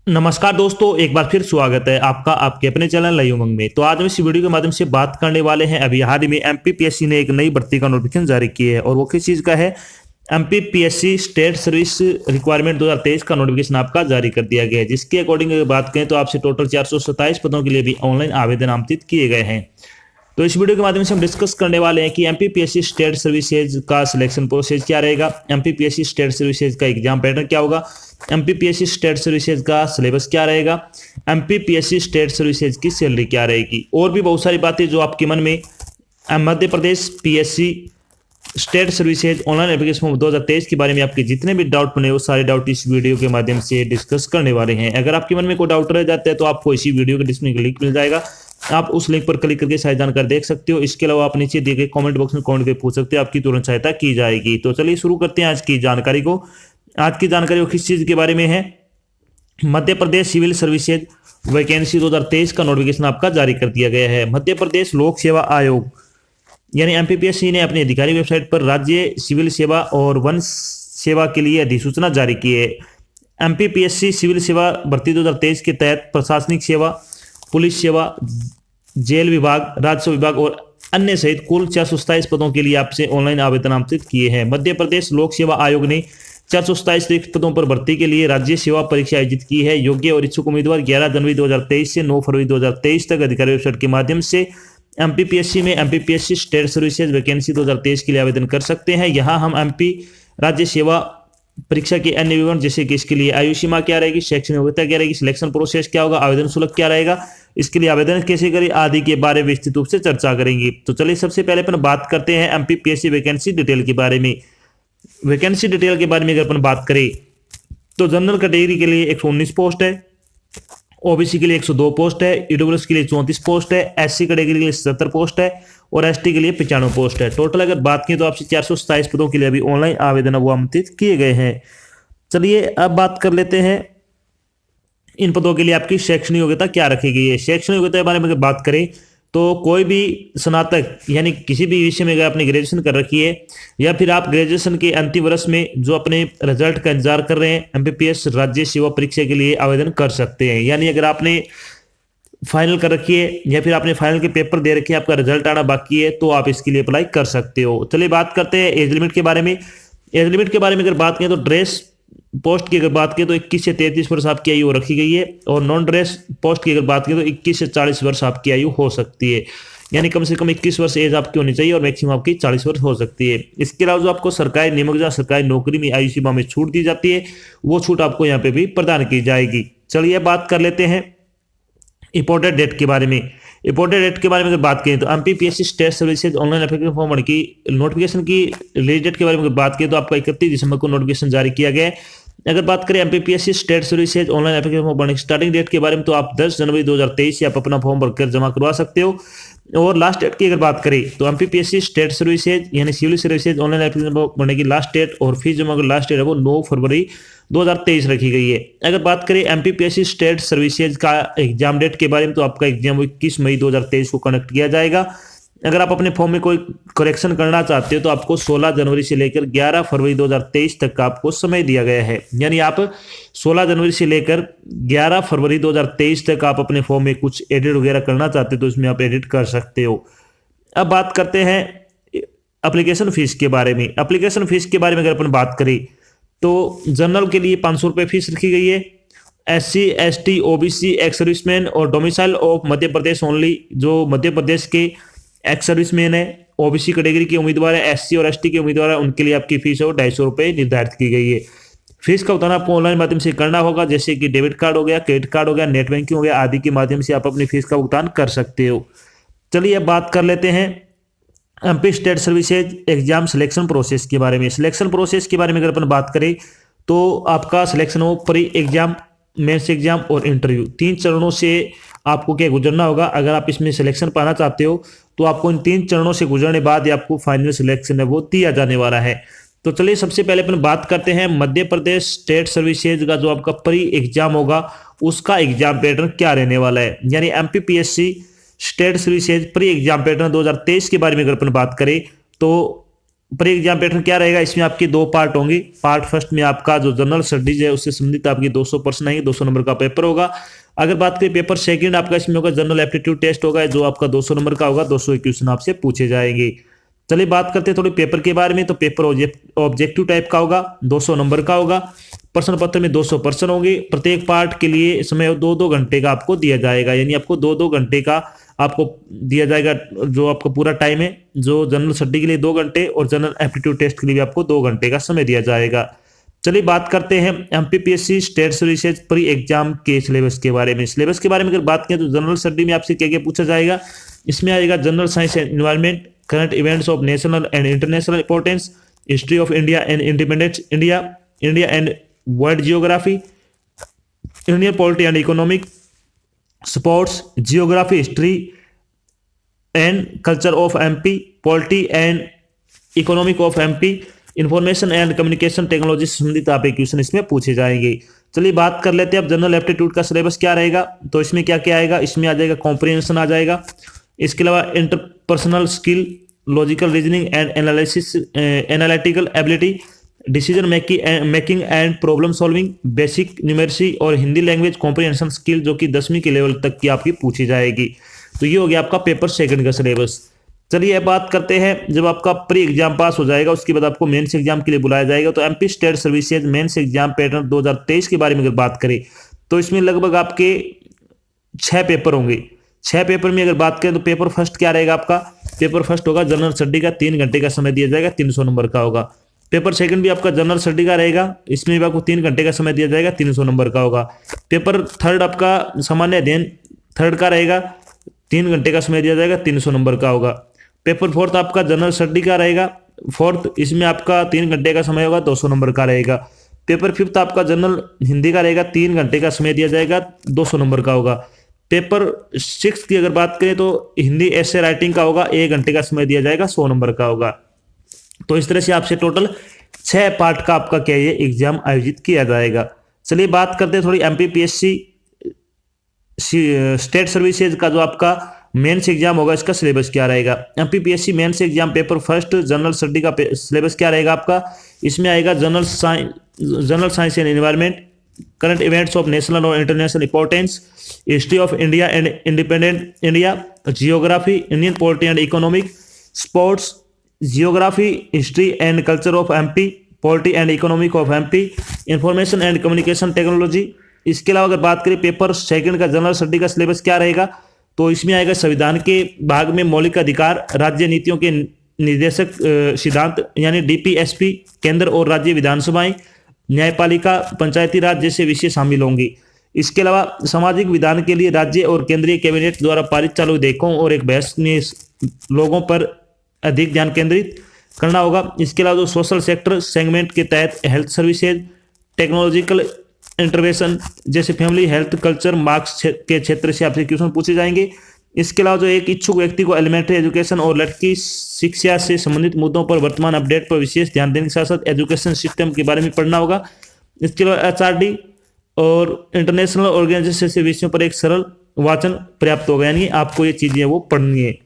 नमस्कार दोस्तों, एक बार फिर स्वागत है आपका आपके अपने चैनल नई उमंग में। तो आज हम इस वीडियो के माध्यम से बात करने वाले हैं। अभी हाल ही में एमपीपीएससी ने एक नई भर्ती का नोटिफिकेशन जारी किया है और वो किस चीज़ का है। एमपीपीएससी स्टेट सर्विस रिक्वायरमेंट 2023 का नोटिफिकेशन आपका जारी कर दिया गया है, जिसके अकॉर्डिंग अगर बात करें तो आपसे टोटल 427 पदों के लिए भी ऑनलाइन आवेदन आमंत्रित किए गए हैं। तो इस वीडियो के माध्यम से हम डिस्कस करने वाले हैं कि एमपीपीएससी स्टेट सर्विसेज का सिलेक्शन प्रोसेस क्या रहेगा, एमपीपीएससी स्टेट सर्विसेज का एग्जाम पैटर्न क्या होगा, एमपीपीएससी स्टेट सर्विसेज का सिलेबस क्या रहेगा, एमपीपीएससी स्टेट सर्विसेज की सैलरी क्या रहेगी, और भी बहुत सारी बातें जो आपके मन में Madhya Pradesh PSC state services online application form 2023 के बारे में आपके जितने भी डाउट बने वो सारे डाउट इस वीडियो के माध्यम से डिस्कस करने वाले हैं। अगर आपके मन में कोई डाउट रह जाता है तो आपको इसी वीडियो के डिस्क्रिप्शन में लिंक मिल जाएगा, आप उस लिंक पर क्लिक करके सारी जानकारी देख सकते हो। इसके अलावा आप नीचे दिए गए कमेंट बॉक्स में कमेंट करके पूछ सकते हो, आपकी तुरंत सहायता की जाएगी। तो चलिए शुरू करते हैं आज की जानकारी को। आज की जानकारी किस चीज़ के बारे में है, Madhya Pradesh civil services vacancy 2023 का नोटिफिकेशन आपका जारी कर दिया गया है। मध्य प्रदेश लोक सेवा आयोग यानी एमपीपीएससी ने अपनी अधिकारी वेबसाइट पर राज्य सिविल सेवा और वन सेवा के लिए अधिसूचना जारी की है। एमपीपीएससी सिविल सेवा भर्ती 2023 के तहत प्रशासनिक सेवा, पुलिस सेवा, जेल विभाग, राजस्व विभाग और अन्य सहित कुल 427 पदों के लिए आपसे ऑनलाइन आवेदन आमंत्रित किए हैं। मध्य प्रदेश लोक सेवा आयोग ने 427 रिक्त पदों पर भर्ती के लिए राज्य सेवा परीक्षा आयोजित की है। योग्य और इच्छुक उम्मीदवार 11 जनवरी 2023 से 9 फरवरी 2023 तक अधिकारी वेबसाइट के माध्यम से एमपीपीएससी में एमपीपीएससी स्टेट सर्विसेज वैकेंसी 2023 के लिए आवेदन कर सकते हैं। यहाँ हम एमपी राज्य सेवा परीक्षा के अन्य विवरण जैसे कि इसके लिए आयु सीमा क्या रहेगी, शैक्षणिक योग्यता क्या रहेगी, सिलेक्शन प्रोसेस क्या होगा, आवेदन शुल्क क्या रहेगा, इसके लिए आवेदन कैसे करें आदि के बारे में विस्तृत रूप से चर्चा करेंगे। तो चलिए सबसे पहले अपन बात करते हैं एमपीपीएससी वैकेंसी डिटेल के बारे में। वैकेंसी डिटेल के बारे में अगर अपन बात करें तो जनरल कैटेगरी के लिए 119 पोस्ट है, ओबीसी के लिए 102 पोस्ट है, ईडब्ल्यूएस के लिए 34 पोस्ट है, एससी कैटेगरी के लिए 77 पोस्ट है और एसटी के लिए 95 पोस्ट है। टोटल अगर बात करें तो आपसे 427 पदों के लिए अभी ऑनलाइन आवेदन वो आमंत्रित किए गए हैं। चलिए अब बात कर लेते हैं इन पदों के लिए आपकी शैक्षणिक योग्यता क्या रखी गई है। शैक्षणिक योग्यता के बारे में अगर बात करें तो कोई भी स्नातक यानी किसी भी विषय में अगर आपने ग्रेजुएशन कर रखी है या फिर आप ग्रेजुएशन के अंतिम वर्ष में जो अपने रिजल्ट का इंतजार कर रहे हैं, एमपीपीएस राज्य सेवा परीक्षा के लिए आवेदन कर सकते हैं। यानी अगर आपने फाइनल कर रखी है या फिर आपने फाइनल के पेपर दे रखे हैं, आपका रिजल्ट आना बाकी है, तो आप इसके लिए अप्लाई कर सकते हो। चलिए बात करते हैं एज लिमिट के बारे में। एज लिमिट के बारे में अगर बात करें तो ड्रेस पोस्ट की अगर बात करें तो 21 से 33 वर्ष आपकी आयु रखी गई है और नॉन ड्रेस पोस्ट की अगर बात करें तो 21 से 40 वर्ष आपकी आयु हो सकती है। यानी कम से कम 21 वर्ष एज आपकी होनी चाहिए और मैक्सिमम आपकी 40 वर्ष हो सकती है। इसके अलावा जो आपको सरकारी नियमक या सरकारी नौकरी में आयु सीमा में छूट दी जाती है वो छूट आपको यहाँ पे भी प्रदान की जाएगी। चलिए बात कर लेते हैं इंपॉर्टेंट डेट के बारे में। इंपॉर्टेंट डेट के बारे में अगर बात करें तो MPPSC state services online application form की नोटिफिकेशन की रिलीज डेट के बारे में अगर बात करें तो आपका 31 दिसंबर को नोटिफिकेशन जारी किया गया है। अगर बात करें MPPSC state services online application form भरने की स्टार्टिंग डेट के बारे में तो आप 10 जनवरी 2023 से आप अपना फॉर्म भरकर जमा करवा सकते हो। और लास्ट डेट की अगर बात करें तो एमपीपीएससी स्टेट सर्विसेज यानी civil services online application form भरने की लास्ट डेट और फीस जमा की लास्ट डेट है वो 9 फरवरी 2023 रखी गई है। अगर बात करें एमपीपीएससी स्टेट सर्विसेज का एग्जाम डेट के बारे में तो आपका एग्जाम 21 मई 2023 को कंडक्ट किया जाएगा। अगर आप अपने फॉर्म में कोई करेक्शन करना चाहते हो तो आपको 16 जनवरी से लेकर 11 फरवरी 2023 तक का आपको समय दिया गया है। यानी आप 16 जनवरी से लेकर 11 फरवरी 2023 तक आप अपने फॉर्म में कुछ एडिट वगैरह करना चाहते हो तो इसमें आप एडिट कर सकते हो। अब बात करते हैं एप्लीकेशन फीस के बारे में। एप्लीकेशन फीस के बारे में अगर अपन बात करें तो जनरल के लिए 500 रुपये फीस रखी गई है। SC, ST, OBC, ex serviceman और domicile of Madhya Pradesh only जो मध्य प्रदेश के एक्स सर्विसमैन है, ओबीसी कैटेगरी के उम्मीदवार है, एससी और एसटी के उम्मीदवार है, उनके लिए आपकी फीस है वो 250 रुपये निर्धारित की गई है। फीस का भुगतान आपको ऑनलाइन माध्यम से करना होगा, जैसे कि डेबिट कार्ड हो गया, क्रेडिट कार्ड हो गया, नेट बैंकिंग हो गया आदि के माध्यम से आप अपनी फीस का भुगतान कर सकते हो। चलिए अब बात कर लेते हैं MP state services exam selection process के बारे में। सिलेक्शन प्रोसेस के बारे में अगर अपन बात करें तो आपका सिलेक्शन हो प्री एग्जाम, मेंस एग्जाम और इंटरव्यू, 3 चरणों से आपको क्या गुजरना होगा। अगर आप इसमें सिलेक्शन पाना चाहते हो तो आपको इन 3 चरणों से गुजरने बाद ही आपको फाइनल सिलेक्शन है वो दिया जाने वाला है। तो चलिए सबसे पहले अपन बात करते हैं मध्य प्रदेश स्टेट सर्विसेज का जो आपका प्री एग्जाम होगा उसका एग्जाम पैटर्न क्या रहने वाला है। यानी MPPSC state services pre exam pattern 2023 के बारे में अगर अपन बात करें तो प्री एग्जाम पैटर्न क्या रहेगा, इसमें आपकी दो पार्ट होंगे। पार्ट फर्स्ट में आपका जो जनरल स्टडीज है उससे संबंधित आपकी 200 प्रश्न आएंगे, 200 नंबर का पेपर होगा। अगर बात करें पेपर सेकंड आपका, इसमें होगा जनरल एप्टीट्यूड टेस्ट होगा जो आपका 200 नंबर का होगा, 200 क्वेश्चन आपसे पूछे जाएंगे। चलिए बात करते हैं थोड़ी पेपर के बारे में। तो पेपर ऑब्जेक्टिव टाइप का होगा, 200 नंबर का होगा। प्रश्न पत्र में 200 प्रश्न होंगे। प्रत्येक पार्ट के लिए समय 2-2 घंटे का आपको दिया जाएगा, यानी आपको 2-2 घंटे का आपको दिया जाएगा। जो आपका पूरा टाइम है, जो जनरल स्टडी के लिए 2 घंटे और जनरल एप्टीट्यूड टेस्ट के लिए भी आपको 2 घंटे का समय दिया जाएगा। चलिए बात करते हैं MPPSC state services pre exam के सिलेबस के बारे में। सिलेबस के बारे में अगर बात करें तो जनरल स्टडी में आपसे क्या क्या पूछा जाएगा, इसमें आएगा general science and environment, current events of national and international importance, history of India and independence India, India and world geography, Indian polity and economic, sports, geography, history and culture of MP, polity and economic of MP, information and communication technology से संबंधित आप question इसमें पूछे जाएंगे। चलिए बात कर लेते हैं अब जनरल एप्टीट्यूड का सिलेबस क्या रहेगा। तो इसमें क्या क्या आएगा, इसमें आ जाएगा कॉम्प्रिहेंशन आ जाएगा, इसके अलावा interpersonal skill, logical reasoning and analysis, analytical ability, decision making and problem solving, basic numeracy और हिंदी लैंग्वेज कॉम्प्रिहेंशन स्किल जो कि 10वीं के लेवल तक की आपकी पूछी जाएगी। तो ये हो गया आपका पेपर सेकंड का सिलेबस। चलिए अब बात करते हैं जब आपका प्री एग्जाम पास हो जाएगा उसके बाद आपको मेंस एग्जाम के लिए बुलाया जाएगा। तो MP state services mains exam pattern 2023 के बारे में अगर बात करें तो इसमें लगभग आपके 6 पेपर होंगे। 6 पेपर में अगर बात करें तो पेपर फर्स्ट क्या रहेगा आपका, पेपर फर्स्ट होगा जनरल स्टडी का, 3 घंटे का समय दिया जाएगा, 300 नंबर का होगा। पेपर सेकंड भी आपका जनरल स्टडी का रहेगा, इसमें भी आपको 3 घंटे का समय दिया जाएगा, 300 नंबर का होगा। पेपर थर्ड आपका सामान्य अध्ययन थर्ड का रहेगा, 3 घंटे का समय दिया जाएगा, 300 नंबर का होगा। पेपर फोर्थ आपका जनरल स्टडी का रहेगा, फोर्थ इसमें आपका 3 घंटे का समय होगा, 200 नंबर का रहेगा। पेपर फिफ्थ आपका जनरल हिंदी का रहेगा, 3 घंटे का समय दिया जाएगा, 200 नंबर का होगा। पेपर सिक्स की अगर बात करें तो हिंदी ऐसे राइटिंग का होगा, 1 घंटे का समय दिया जाएगा, 100 नंबर का होगा। तो इस तरह से आपसे टोटल 6 पार्ट का आपका क्या ये एग्जाम आयोजित किया जाएगा। चलिए बात करते हैं थोड़ी एमपीपीएससी स्टेट सर्विसेज का जो आपका मेंस एग्जाम होगा इसका सिलेबस क्या रहेगा। MPPSC mains exam paper first general study का सिलेबस क्या रहेगा आपका, इसमें आएगा general science and environment, current events of national और international importance, history of India and independent India, geography, Indian polity and economic, sports, geography, history and culture of MP, polity and economic of MP, information and communication technology. इसके अलावा अगर बात करें paper second का general study का syllabus क्या रहेगा, तो इसमें आएगा संविधान के भाग में मौलिक अधिकार, राज्य नीतियों के निर्देशक सिद्धांत यानी डीपीएसपी, केंद्र और राज्य विधानसभाएं, न्यायपालिका, पंचायती राज जैसे विषय शामिल होंगे। इसके अलावा सामाजिक विधान के लिए राज्य और केंद्रीय कैबिनेट द्वारा पारित चालू विधेयकों और एक बहस में लोगों पर अधिक ध्यान केंद्रित करना होगा। इसके अलावा जो सोशल सेक्टर सेगमेंट के तहत हेल्थ सर्विसेज, टेक्नोलॉजिकल इंटरवेंशन जैसे फैमिली हेल्थ, कल्चर, मार्क्स के क्षेत्र से आपसे क्वेश्चन पूछे जाएंगे। इसके अलावा जो एक इच्छुक व्यक्ति को एलिमेंट्री एजुकेशन और लड़की शिक्षा से संबंधित मुद्दों पर वर्तमान अपडेट पर विशेष ध्यान देने के साथ साथ एजुकेशन सिस्टम के बारे में पढ़ना होगा। इसके अलावा एचआरडी और इंटरनेशनल ऑर्गेनाइजेशन से विषयों पर एक सरल वाचन पर्याप्त होगा, यानी आपको ये चीजें वो पढ़नी है।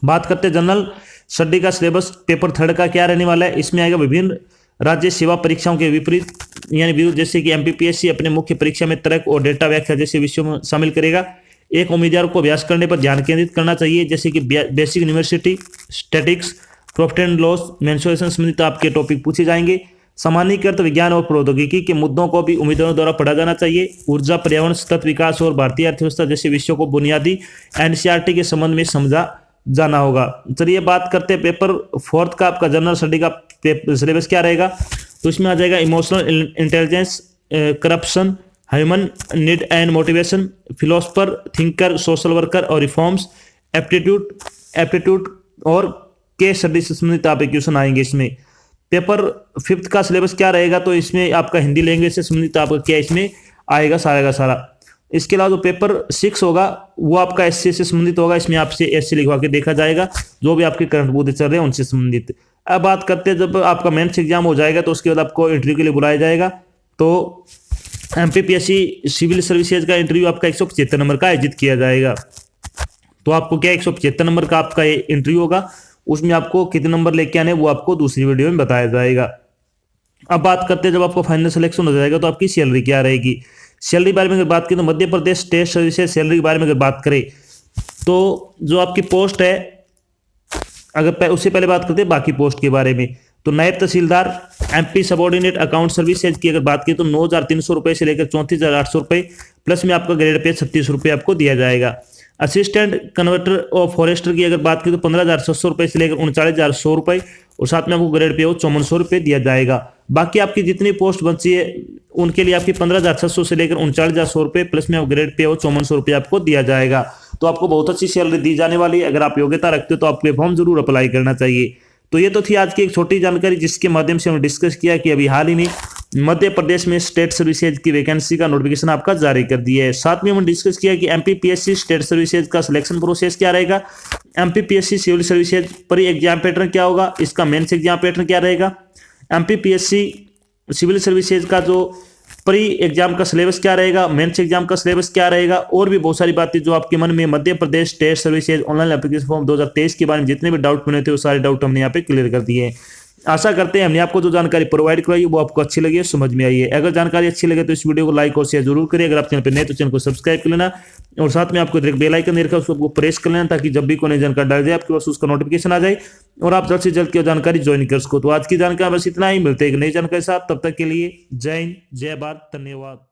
बात करते हैं जनरल स्टडी का सिलेबस पेपर थर्ड का क्या रहने वाला है। इसमें आएगा विभिन्न राज्य सेवा परीक्षाओं के विपरीत यानी विरुद्ध, जैसे कि एमपीपीएससी अपने मुख्य परीक्षा में तर्क और डेटा व्याख्या जैसे विषयों में शामिल करेगा। एक उम्मीदवार को अभ्यास करने पर ध्यान केंद्रित करना चाहिए, जैसे कि basic university, statics, profit and loss, mensuration संबंधित आपके टॉपिक पूछे जाएंगे। सामान्यीकृत विज्ञान और प्रौद्योगिकी के मुद्दों को भी उम्मीदवारों द्वारा पढ़ा जाना चाहिए। ऊर्जा, पर्यावरण, सतत विकास और भारतीय अर्थव्यवस्था जैसे विषयों को बुनियादी एनसीईआरटी के संबंध में समझा जाना होगा। चलिए बात करते हैं पेपर फोर्थ का आपका जनरल स्टडी का सिलेबस क्या रहेगा। तो इसमें आ जाएगा emotional intelligence, corruption, human need and motivation, philosopher, thinker, social worker और रिफॉर्म्स, एप्टीट्यूड और केस स्टडी से संबंधित आप क्वेश्चन आएंगे। इसमें पेपर फिफ्थ का सिलेबस क्या रहेगा, तो इसमें आपका हिंदी लैंग्वेज से संबंधित आपका क्या इसमें आएगा सारा का सारा। इसके अलावा जो पेपर 6 होगा वो आपका एससी से संबंधित होगा, इसमें आपसे एससी लिखवा के देखा जाएगा जो भी आपके करंट मुद्दे चल रहे हैं उनसे संबंधित। अब बात करते हैं जब आपका मेंस एग्जाम हो जाएगा तो उसके बाद आपको इंटरव्यू के लिए बुलाया जाएगा। तो एमपीपीएससी सिविल सर्विसेज का इंटरव्यू आपका 175 नंबर का आयोजित किया जाएगा। तो आपको क्या 175 नंबर का आपका ये इंटरव्यू होगा, उसमें आपको कितने नंबर लेके आने वो आपको दूसरी वीडियो में बताया जाएगा। अब बात करते हैं जब आपको फाइनल सिलेक्शन हो जाएगा तो आपकी सैलरी क्या रहेगी। सैलरी के बारे में अगर बात करें तो मध्य प्रदेश स्टेट सर्विसेज सैलरी के बारे में अगर बात करें तो जो आपकी पोस्ट है, अगर उससे पहले बात करते हैं बाकी पोस्ट के बारे में, तो नायब तहसीलदार एमपी सबऑर्डिनेट अकाउंट सर्विसेज की अगर बात करें तो 9,300 रुपये से लेकर 34,800 रुपये, प्लस में आपका ग्रेड पे 36 रुपये आपको दिया जाएगा। असिस्टेंट कन्वर्टर और फॉरेस्टर की अगर बात करें तो 15,700 रुपये से लेकर 39,100 रुपये, और साथ में आपको ग्रेड पे 5400 रुपये दिया जाएगा। बाकी आपकी जितनी पोस्ट बची है उनके लिए आपकी 15,700 से लेकर 39,100 रुपये, प्लस में ग्रेड पे 5400 रुपये आपको दिया जाएगा। तो आपको बहुत अच्छी सैलरी दी जाने वाली है। अगर आप योग्यता रखते हो तो आपको फॉर्म जरूर अप्लाई करना चाहिए। तो ये तो थी आज की एक छोटी जानकारी जिसके माध्यम से हमने डिस्कस किया कि अभी हाल ही में मध्य प्रदेश में स्टेट सर्विसेज की वैकेंसी का नोटिफिकेशन आपका जारी कर दिया है। साथ में हमने डिस्कस किया कि एमपीपीएससी स्टेट सर्विसेज का सिलेक्शन प्रोसेस क्या रहेगा, MPPSC civil services pre exam pattern क्या होगा, इसका मेंस एग्जाम पैटर्न क्या रहेगा, एमपीपीएससी सिविल सर्विसेज का जो प्री एग्जाम का सिलेबस क्या रहेगा, मेंस एग्जाम का सिलेबस क्या रहेगा, और भी बहुत सारी बातें जो आपके मन में Madhya Pradesh state services online application form 2023 के बारे में जितने भी डाउट बने थे वो सारे डाउट हमने यहाँ पे क्लियर कर दिए हैं। आशा करते हैं हमने आपको जो जानकारी प्रोवाइड करवाई वो आपको अच्छी लगी है, समझ में आई है। अगर जानकारी अच्छी लगे तो इस वीडियो को लाइक और शेयर जरूर करिए। अगर आप चैनल पर नए तो चैनल को सब्सक्राइब कर लेना, और साथ में आपको बेल आइकन दे रखा है उसको प्रेस कर लेना ताकि जब भी कोई नई जानकारी डाल जाए आपके पास उसका नोटिफिकेशन आ जाए और आप जल्द से जल्द की जानकारी ज्वाइन कर सको। तो आज की जानकारी बस इतना ही, मिलते हैं एक नई जानकारी के साथ, तब तक के लिए जय हिंद, जय भारत, धन्यवाद।